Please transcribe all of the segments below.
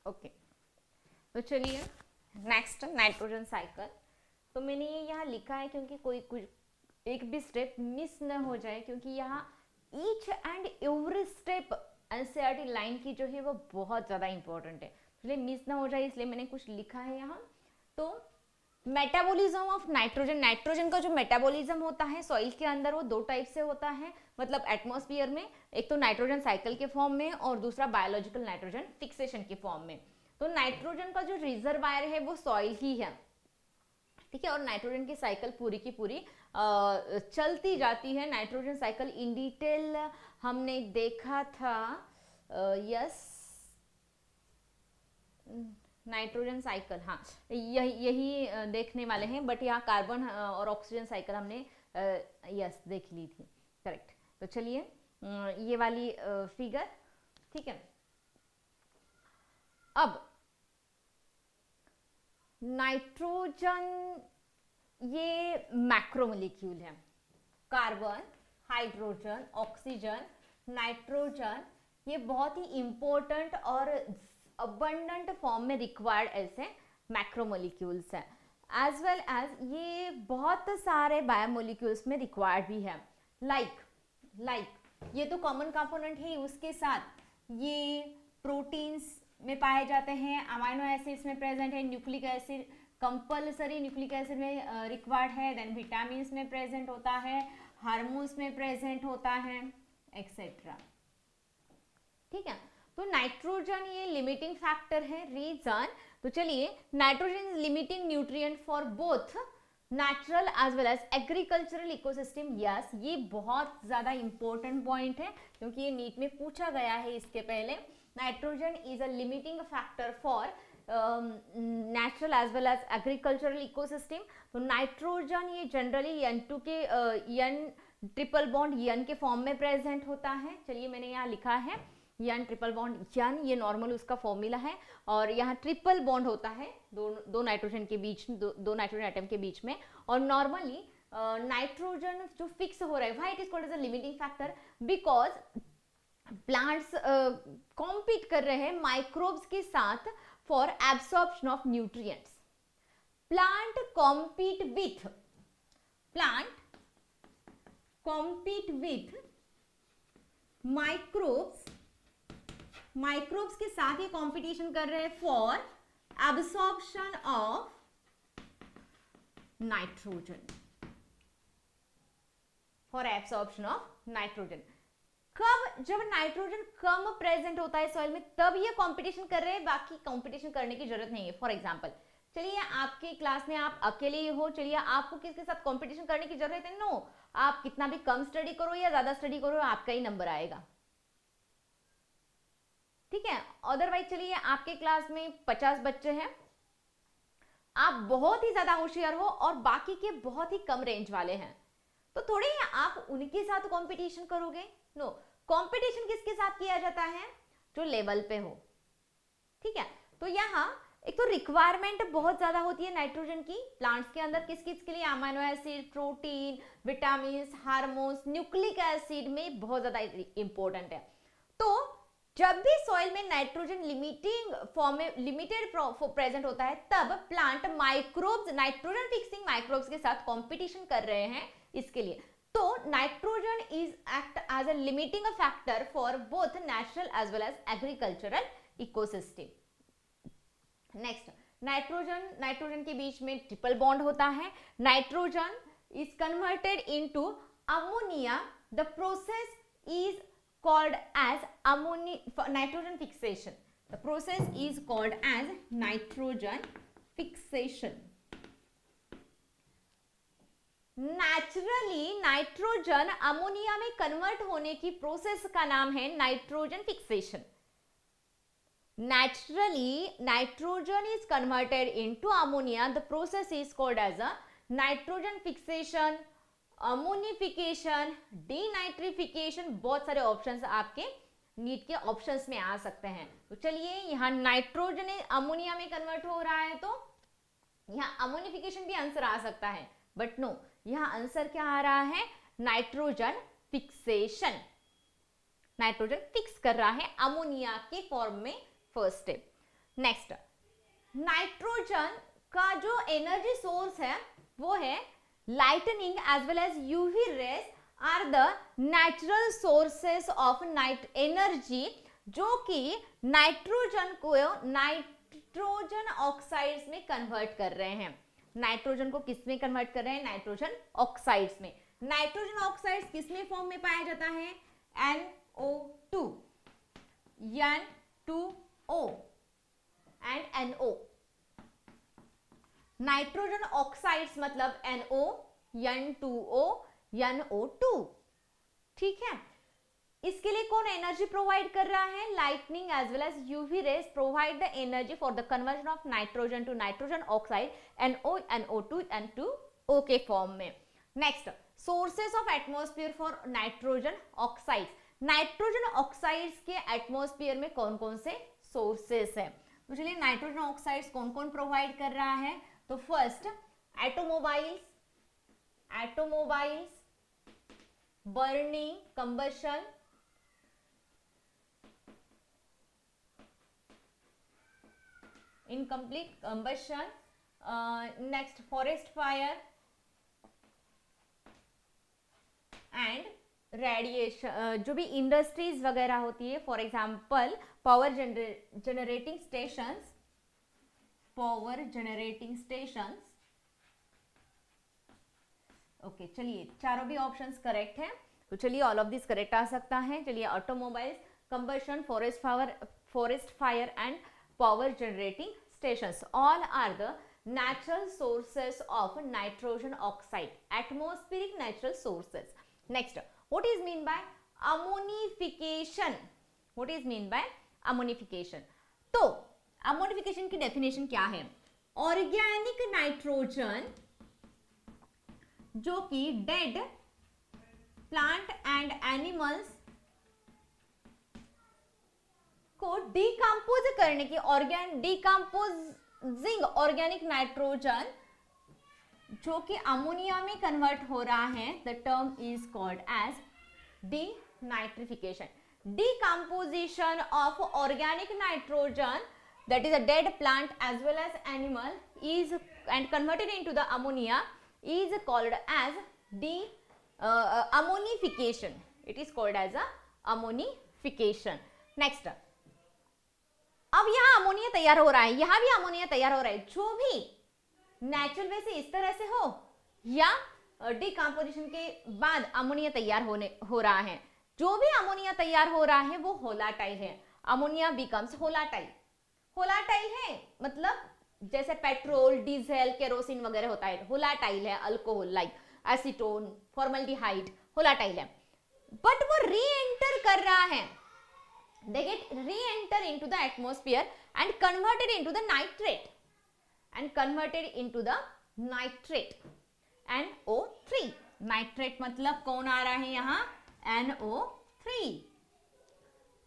Okay, तो चलिए next nitrogen cycle. तो मैंने ये यहाँ लिखा है क्योंकि कोई कुछ एक भी स्टेप मिस न हो जाए, क्योंकि यहाँ each and every step NCERT line की जो है वो बहुत ज़्यादा इंपॉर्टेंट है, इसलिए मिस ना हो जाए इसलिए मैंने कुछ लिखा है यहाँ। तो मेटाबॉलिज्म ऑफ नाइट्रोजन, नाइट्रोजन का जो मेटाबॉलिज्म होता है सॉइल के अंदर वो दो टाइप से होता है, मतलब एटमॉस्फेयर में, एक तो नाइट्रोजन साइकिल के फॉर्म में और दूसरा बायोलॉजिकल नाइट्रोजन फिक्सेशन के फॉर्म में। तो नाइट्रोजन का जो रिजर्वायर है वो सॉइल ही है, ठीक है, और नाइट्रोजन की साइकिल पूरी की पूरी चलती जाती है। नाइट्रोजन साइकिल इन डिटेल हमने देखा था, यस नाइट्रोजन साइकिल, हाँ यही देखने वाले हैं, बट यहाँ कार्बन और ऑक्सीजन साइकिल हमने यस देख ली थी, करेक्ट। तो चलिए ये वाली फिगर, ठीक है। अब नाइट्रोजन ये मैक्रोमोलिक्यूल है, कार्बन, हाइड्रोजन, ऑक्सीजन, नाइट्रोजन, ये बहुत ही इंपॉर्टेंट और अबंडेंट फॉर्म में रिक्वायर्ड ऐसे मैक्रोमोलिक्यूल्स हैं, एज वेल एज ये बहुत सारे बायोमोलिक्यूल्स में रिक्वायर्ड भी है। लाइक ये तो कॉमन कंपोनेंट है, उसके साथ ये प्रोटीन्स में पाए जाते हैं, अमाइनो एसिड्स में प्रेजेंट है, nucleic acid compulsory nucleic acid में रिक्वायर्ड है, देन विटामिन्स में प्रेजेंट होता है, हार्मोन्स में प्रेजेंट होता है, एक्सेट्रा, ठीक है। तो नाइट्रोजन ये लिमिटिंग फैक्टर है, रीजन, तो चलिए nitrogen is limiting nutrient for both natural as well as agricultural ecosystem. Yes, ये बहुत ज्यादा इंपॉर्टेंट पॉइंट है क्योंकि ये नीट में पूछा गया है इसके पहले। Nitrogen is a limiting factor for natural as well as agricultural ecosystem. तो नाइट्रोजन ये जनरली N2 के N ट्रिपल बॉन्ड N के फॉर्म में प्रेजेंट होता है। चलिए मैंने यहाँ लिखा है N ट्रिपल बॉन्ड N, ये नॉर्मल उसका फॉर्मूला है, और यहाँ ट्रिपल बॉन्ड होता है दो नाइट्रोजन के बीच, दो नाइट्रोजन एटम के बीच में। और नॉर्मली नाइट्रोजन जो फिक्स हो रहा है, why it is called as a limiting factor, because plants compete कर रहे हैं माइक्रोब्स के साथ for absorption of nutrients. Plant compete with microbes के साथ ये कंपटीशन कर रहे हैं फॉर एब्सॉर्प्शन ऑफ नाइट्रोजन, कब, जब नाइट्रोजन कम प्रेजेंट होता है सॉइल में तब ये कंपटीशन कर रहे हैं, बाकी कंपटीशन करने की जरूरत नहीं है। फॉर एग्जांपल, चलिए आपके क्लास में आप अकेले ही हो, चलिए आपको किसके साथ कंपटीशन करने की जरूरत है? नो, आप कितना भी कम स्टडी करो या ज्यादा स्टडी करो आपका ही नंबर आएगा, ठीक है। अदरवाइज चलिए आपके क्लास में 50 बच्चे हैं, आप बहुत ही ज्यादा होशियार हो और बाकी के बहुत ही कम रेंज वाले हैं, तो थोड़े ही आप उनके साथ कंपटीशन करोगे? नो, कंपटीशन किसके साथ किया जाता है? जो लेवल पे हो, ठीक है। तो यहाँ एक तो रिक्वायरमेंट बहुत ज्यादा होती है नाइट्रोजन की प्लांट्स के अंदर, किस किस के लिए? Amino acid, protein, vitamin, hormones, nucleic acid में बहुत ज्यादा इंपॉर्टेंट है। तो जब भी सॉइल में नाइट्रोजन लिमिटिंग फॉर्म में लिमिटेड प्रेजेंट होता है, तब plant microbes, nitrogen fixing microbes के साथ कंपटीशन कर रहे हैं इसके लिए। तो nitrogen is act as a limiting factor for both natural as well as agricultural ecosystem. Next, nitrogen के बीच में ट्रिपल बॉन्ड होता है। Nitrogen is converted into ammonia, the process is called as nitrogen fixation. The process is called as nitrogen fixation. Naturally nitrogen ammonia में convert होने की process का नाम है nitrogen fixation. Naturally nitrogen is converted into ammonia. The process is called as a nitrogen fixation, ammonification, denitrification, बहुत सारे options आपके NEET के ऑप्शंस में आ सकते हैं। तो चलिए यहाँ नाइट्रोजन अमोनिया में कन्वर्ट हो रहा है, तो यहाँ अमोनिफिकेशन भी आंसर आ सकता है, बट नो, यहाँ आंसर क्या आ रहा है? Nitrogen fixation. नाइट्रोजन फिक्स कर रहा है अमोनिया के फॉर्म में, फर्स्ट स्टेप। नेक्स्ट, नाइट्रोजन का जो एनर्जी सोर्स है वो है lightning as well as UV rays are the natural sources of night energy, जो कि नाइट्रोजन को नाइट्रोजन ऑक्साइड्स में कन्वर्ट कर रहे हैं। नाइट्रोजन को किस में कन्वर्ट कर रहे हैं? नाइट्रोजन ऑक्साइड्स में। नाइट्रोजन ऑक्साइड्स किस में फॉर्म में पाया जाता है? NO2, N2O and NO। Nitrogen oxides मतलब NO, N2O, NO2। ठीक है, इसके लिए कौन एनर्जी प्रोवाइड कर रहा है? Lightning as well as UV rays provide the energy for the conversion of nitrogen to nitrogen oxide NO, NO2, N2O के फॉर्म में। नेक्स्ट, sources of atmosphere for nitrogen oxides. Nitrogen oxides के atmosphere में कौन कौन से सोर्सेस है? तो चलिए, नाइट्रोजन ऑक्साइड्स कौन कौन प्रोवाइड कर रहा है? तो first, automobiles, burning, combustion, incomplete combustion, next forest fire and radiation. जो भी इंडस्ट्रीज वगैरह होती है, for example power generating stations, okay. चलिए, चारों भी ऑप्शंस करेक्ट हैं, तो चलिए ऑल ऑफ दिस करेक्ट आ सकता है। चलिए, automobiles, combustion, forest fire and power generating stations, all are the natural sources of nitrogen oxide, atmospheric natural sources. Next, what is mean by ammonification? What is mean by ammonification? तो ammonification की definition क्या है? Organic nitrogen जो कि dead plant and animals को decompose करने की, decomposing organic nitrogen जो कि अमोनिया में कन्वर्ट हो रहा है, the term is called as denitrification. Decomposition of organic nitrogen that is a dead plant as well as animal is and converted into the ammonia is called as ammonification. It is called as a ammonification. Next, अब यहाँ ammonia तैयार हो रहा है, यहाँ भी ammonia तैयार हो रहा है। जो भी नेचुरल वे से इस तरह से हो या डिकम्पोजिशन के बाद अमोनिया तैयार हो रहा है, जो भी अमोनिया तैयार हो रहा है वो होलाटाइल है। Ammonia becomes volatile. होलाटाइल है मतलब जैसे पेट्रोल, डीजल, केरोसिन वगैरह होता है, होलाटाइल है। Alcohol like acetone, formaldehyde volatile है। बट वो री एंटर कर रहा है, they get re-enter into the atmosphere and converted into the nitrate NO3। Nitrate मतलब कौन आ रहा है यहाँ? NO3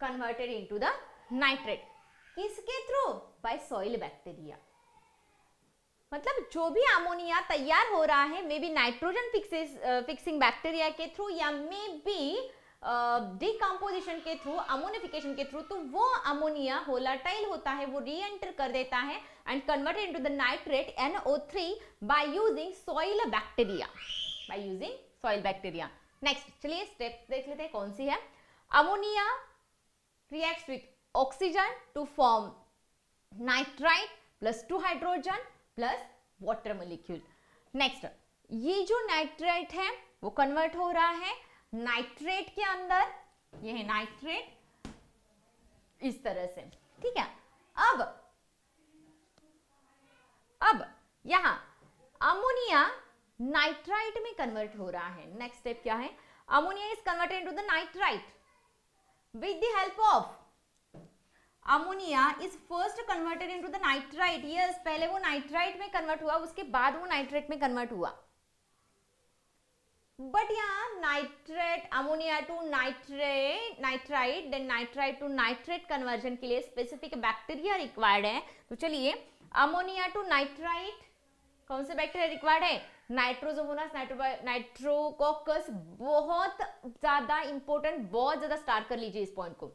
converted into the nitrate। किसके थ्रू? By soil bacteria. मतलब जो भी अमोनिया तैयार हो रहा है, may be nitrogen fixing bacteria के थ्रू या मे बी डिकम्पोजिशन के थ्रू, अमोनिफिकेशन के थ्रू, तो वो अमोनिया होलाटाइल होता है, वो री एंटर कर देता है and converted into the nitrate NO3 by using soil bacteria. Next, चलिए स्टेप देख लेते हैं कौन सी है। Ammonia reacts with oxygen to form nitrite plus 2 hydrogen plus water molecule. Next, ये जो नाइट्राइट है वो कन्वर्ट हो रहा है नाइट्रेट के अंदर, ये है नाइट्रेट इस तरह से, ठीक है। अब यहां अमोनिया नाइट्राइट में कन्वर्ट हो रहा है। नेक्स्ट स्टेप क्या है? Ammonia is converted into the nitrite with the help of ammonia is first converted into the nitrite. Yes, पहले वो नाइट्राइट में कन्वर्ट हुआ, उसके बाद वो नाइट्रेट में कन्वर्ट हुआ। बट यहाँ nitrate, ammonia to nitrite then nitrite to nitrate conversion के लिए स्पेसिफिक बैक्टीरिया रिक्वायर्ड है। तो चलिए, अमोनिया टू नाइट्राइट कौन से बैक्टीरिया रिक्वायर्ड है? नाइट्रोजोमोनास, नाइट्रोकोकस। बहुत ज्यादा इंपॉर्टेंट, बहुत ज्यादा स्टार्ट कर लीजिए इस पॉइंट को।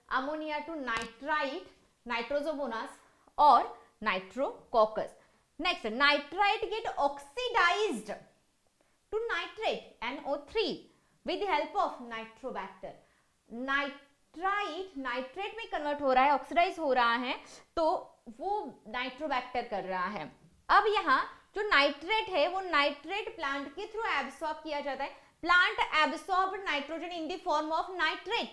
अमोनिया टू नाइट्राइट नाइट्रोजोमोनास और nitrococcus. Next, nitrite get oxidised to nitrate NO3 with the help of nitrobacter. Nitrate में कन्वर्ट हो रहा है, ऑक्सीडाइज हो रहा है, तो वो नाइट्रोबैक्टर कर रहा है. अब यहाँ जो नाइट्रेट है वो नाइट्रेट प्लांट के थ्रू एब्सॉर्ब किया जाता है. Plant absorb nitrogen in the form of nitrate,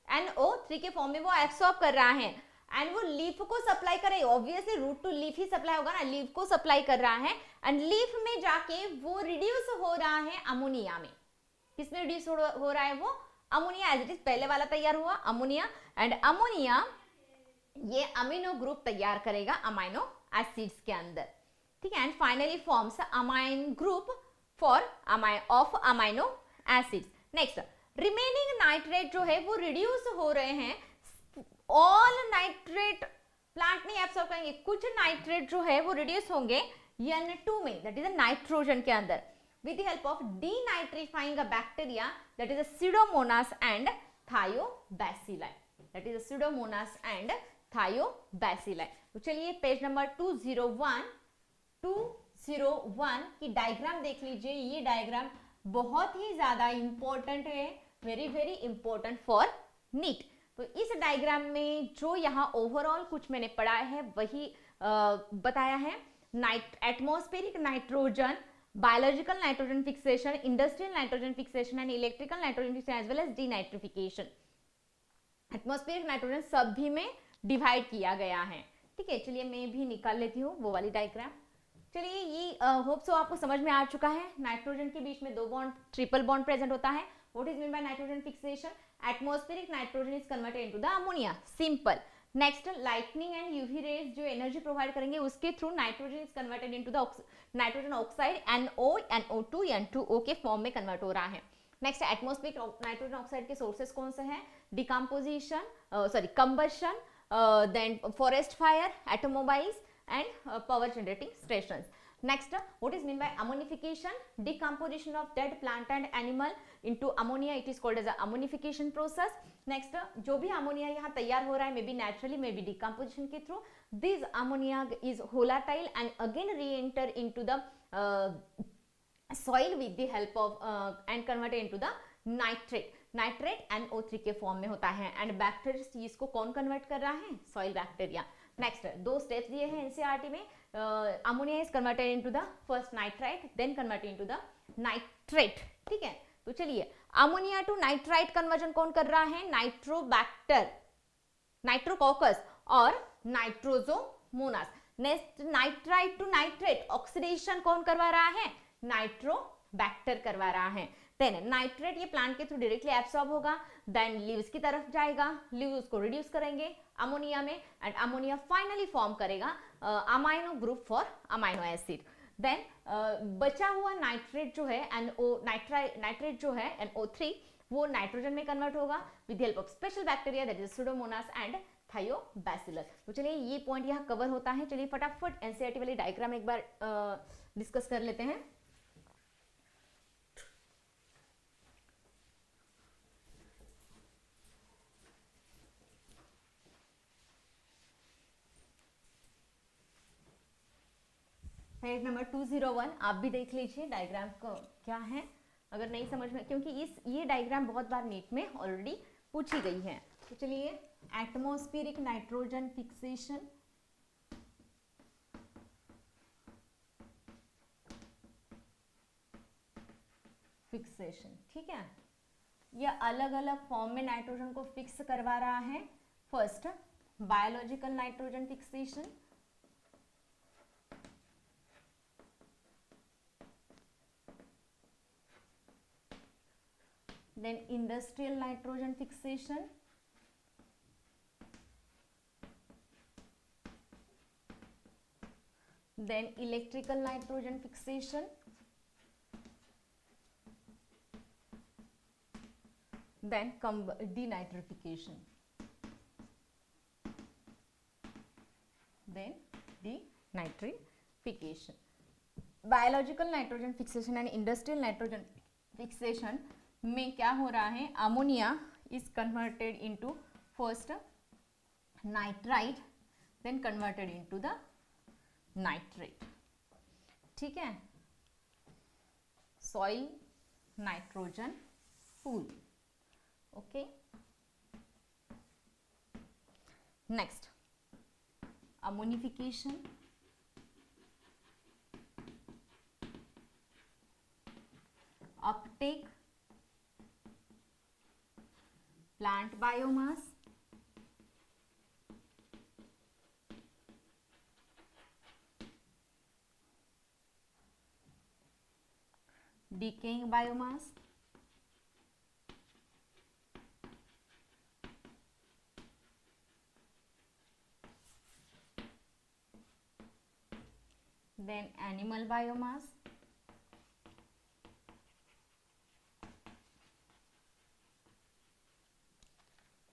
NO3 के फॉर्म में वो एब्सॉर्ब कर रहा है एंड वो लीफ को सप्लाई कर रही है. ऑब्वियसली रूट टू लीफ ही सप्लाई होगा ना, लीफ को सप्लाई कर रहा है एंड लीफ में जाके वो रिड्यूस हो रहा है अमोनिया में. किसमें रिड्यूस हो रहा है वो? अमोनिया. एज इट इज पहले वाला तैयार हुआ अमोनिया, एंड अमोनिया ये अमीनो ग्रुप तैयार करेगा अमाइनो एसिड्स के अंदर. ठीक है, and finally forms amine group for of amino acids. Next, remaining nitrate जो है वो रिड्यूस हो रहे हैं. ऑल नाइट्रेट प्लांट नहीं एब्सॉर्ब करेंगे, कुछ नाइट्रेट जो है वो रिड्यूस होंगे N2 में, दैट इज नाइट्रोजन के अंदर, with the help of denitrifying a bacteria that is a Pseudomonas and Thiobacilli. That is a Pseudomonas and Thiobacilli. तो चलिए पेज नंबर 201 की डायग्राम देख लीजिए. ये डायग्राम बहुत ही ज्यादा इंपॉर्टेंट है, very very important for NEET. तो इस डायग्राम में जो यहाँ ओवरऑल कुछ मैंने पढ़ा है वही बताया है. Atmospheric nitrogen, biological nitrogen fixation, industrial nitrogen fixation and electrical nitrogen fixation as well as denitrophication. Atmospheric nitrogen सभी में डिवाइड किया गया है. ठीक है, चलिए मैं भी निकाल लेती हूँ वो वाली डायग्राम. चलिए ये होप सो आपको समझ में आ चुका है. नाइट्रोजन के बीच में 2 बॉन्ड, ट्रिपल बॉन्ड प्रेजेंट होता है. What is mean by nitrogen fixation? Atmospheric nitrogen is converted into the ammonia. Simple. Next, lightning and UV rays जो एनर्जी प्रोवाइड करेंगे उसके through nitrogen is converted into the nitrogen oxide NO, NO2, N2O के form में convert हो रहा है. Next, atmospheric nitrogen oxide के sources कौन से हैं? Decomposition, combustion, then forest fire, automobiles and power generating stations. Next, what is mean by ammonification? Decomposition of dead plant and animal into ammonia. It is called as a ammonification process. Next, जो भी ammonia यहाँ तैयार हो रहा है, मे be naturally, may B decomposition के through, this ammonia is volatile and again re-enter into the soil with the help of and converted into the nitrate. Nitrate NO3 के form में होता है. एंड बैक्टीरिया इसको कौन कन्वर्ट कर रहा है? Soil bacteria. नेक्स्ट, 2 स्टेप्स दिए हैं एनसीईआरटी में. Ammonia is converted into the first nitrite, then converted into the nitrate. ठीक है, तो चलिए अमोनिया टू नाइट्राइट कन्वर्जन कौन कर रहा है? नाइट्रोबैक्टर, नाइट्रोकॉकस और nitrosomonas. Next, nitrite to nitrate oxidation कौन करवा रहा है? नाइट्रोबैक्टर करवा रहा है. देन नाइट्रेट ये प्लांट के थ्रू डायरेक्टली एब्सॉर्ब होगा, देन लीव्स की तरफ जाएगा, लीव्स उसको रिड्यूस करेंगे अमोनिया में एंड अमोनिया फाइनली फॉर्म करेगा amino group for amino acid. Then बचा हुआ नाइट्रेट जो है नाइट्रेट जो है NO3 वो नाइट्रोजन में कन्वर्ट होगा with help of special bacteria that is Pseudomonas and Thiobacillus. तो चलिए ये पॉइंट यहाँ कवर होता है. चलिए फटाफट एनसीईआरटी वाली डायग्राम एक बार डिस्कस कर लेते हैं. पेज नंबर 201 आप भी देख लीजिए डायग्राम को क्या है, अगर नहीं समझ में, क्योंकि ये डायग्राम बहुत बार नीट में ऑलरेडी पूछी गई है. तो चलिए, एटमॉस्फेरिक नाइट्रोजन फिक्सेशन, ठीक है, ये अलग अलग फॉर्म में नाइट्रोजन को फिक्स करवा रहा है. First, biological nitrogen fixation, then industrial nitrogen fixation, then electrical nitrogen fixation, then denitrification, then denitrification. Biological nitrogen fixation and industrial nitrogen fixation में क्या हो रहा है? Ammonia is converted into first nitrite then converted into the nitrate, ठीक है, soil nitrogen pool, okay. Next ammonification, uptake, plant biomass, decaying biomass, then animal biomass,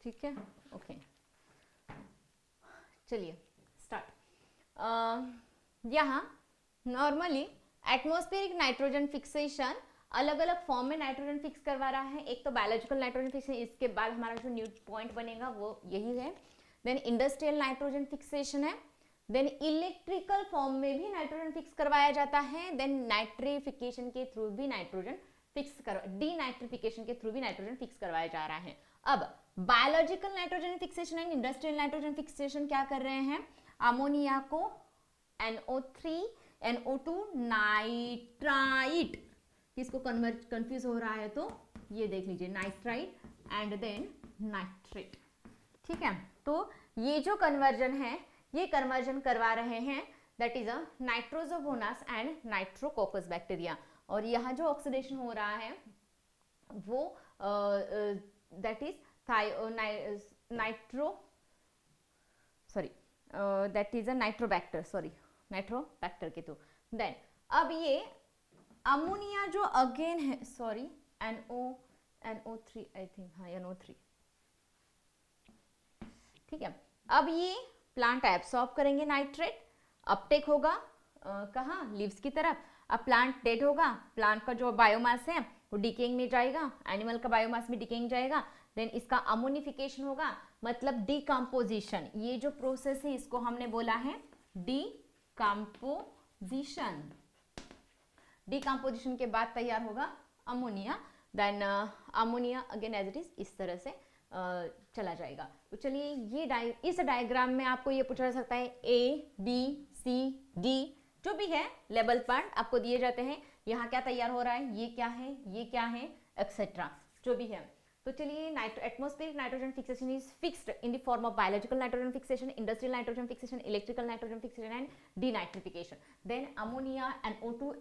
ठीक है, okay. चलिए स्टार्ट। यहाँ नॉर्मली एटमॉस्फेरिक नाइट्रोजन फिक्सेशन अलग अलग form में nitrogen fix करवा रहा है। एक तो बायोलॉजिकल नाइट्रोजन फिक्सेशन, इसके बाद हमारा जो न्यू पॉइंट बनेगा वो यही है। देन इंडस्ट्रियल नाइट्रोजन फिक्सेशन है। देन इलेक्ट्रिकल फॉर्म में भी नाइट्रोजन फिक्स करवाया जाता है। देन नाइट्रिफिकेशन के थ्रू भी नाइट्रोजन फिक्स डीनाइट्रिफिकेशन के थ्रू भी नाइट्रोजन फिक्स करवाया जा रहा है। अब biological nitrogen fixation and industrial nitrogen fixation क्या कर रहे हैं, अमोनिया को NO3 NO2 नाइट्राइट, किसको कंफ्यूज हो रहा है तो ये देख लीजिए, नाइट्राइट एंड देन नाइट्रेट, ठीक है। तो ये जो कन्वर्जन है ये कन्वर्जन करवा रहे हैं, that is a nitrosomonas and nitrococcus bacteria. और यहाँ जो ऑक्सीडेशन हो रहा है वो that is that is a nitrobacter, sorry nitrobacter के थ्रू। देन अब ये अमोनिया जो अगेन है, सॉरी NO3 आई थिंक, हाँ NO3, ठीक है। अब ये प्लांट एब्सॉर्ब करेंगे नाइट्रेट, अपटेक होगा कहाँ, लीव्स की तरफ। अब प्लांट डेड होगा, प्लांट का जो बायोमास है वो डिकेइंग में जाएगा, एनिमल का बायोमास भी डिकेइंग जाएगा। देन इसका अमोनिफिकेशन होगा, मतलब डिकम्पोजिशन। ये जो प्रोसेस है इसको हमने बोला है डिकम्पोजिशन। डिकम्पोजिशन के बाद तैयार होगा ammonia. Then ammonia again as it is इस तरह से चला जाएगा। तो चलिए ये इस डायग्राम में आपको ये पूछा जा सकता है ABCD जो भी है लेवल पॉइंट आपको दिए जाते हैं, यहाँ क्या तैयार हो रहा है, ये क्या है, ये क्या है, एक्सेट्रा जो भी है। तो चलिए atmospheric nitrogen fixation is fixed in the form of biological nitrogen fixation, industrial nitrogen fixation, electrical nitrogen fixation and denitrification. Then ammonia NO2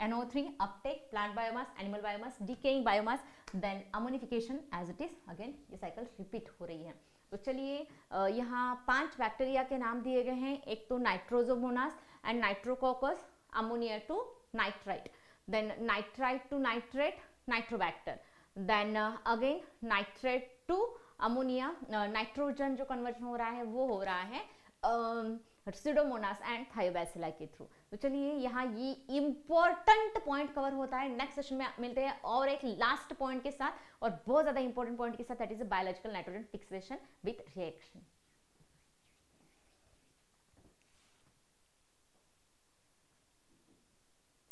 NO3 uptake, plant biomass, animal biomass, decaying biomass, then ammonification as it is. Again ये cycle repeat हो रही है। तो चलिए यहाँ 5 bacteria के नाम दिए गए हैं। एक तो nitrosomonas and nitrococcus, ammonia to nitrite, then nitrite to nitrate nitrobacter, then again nitrate to ammonia, nitrogen जो कन्वर्जन हो रहा है वो हो रहा है स्यूडोमोनास एंड थायोबैसिला के थ्रू। तो चलिए यहाँ ये इंपॉर्टेंट पॉइंट कवर होता है। नेक्स्ट सेशन में मिलते हैं और एक लास्ट पॉइंट के साथ, और बहुत ज्यादा इंपॉर्टेंट पॉइंट के साथ, that is biological nitrogen fixation with reaction.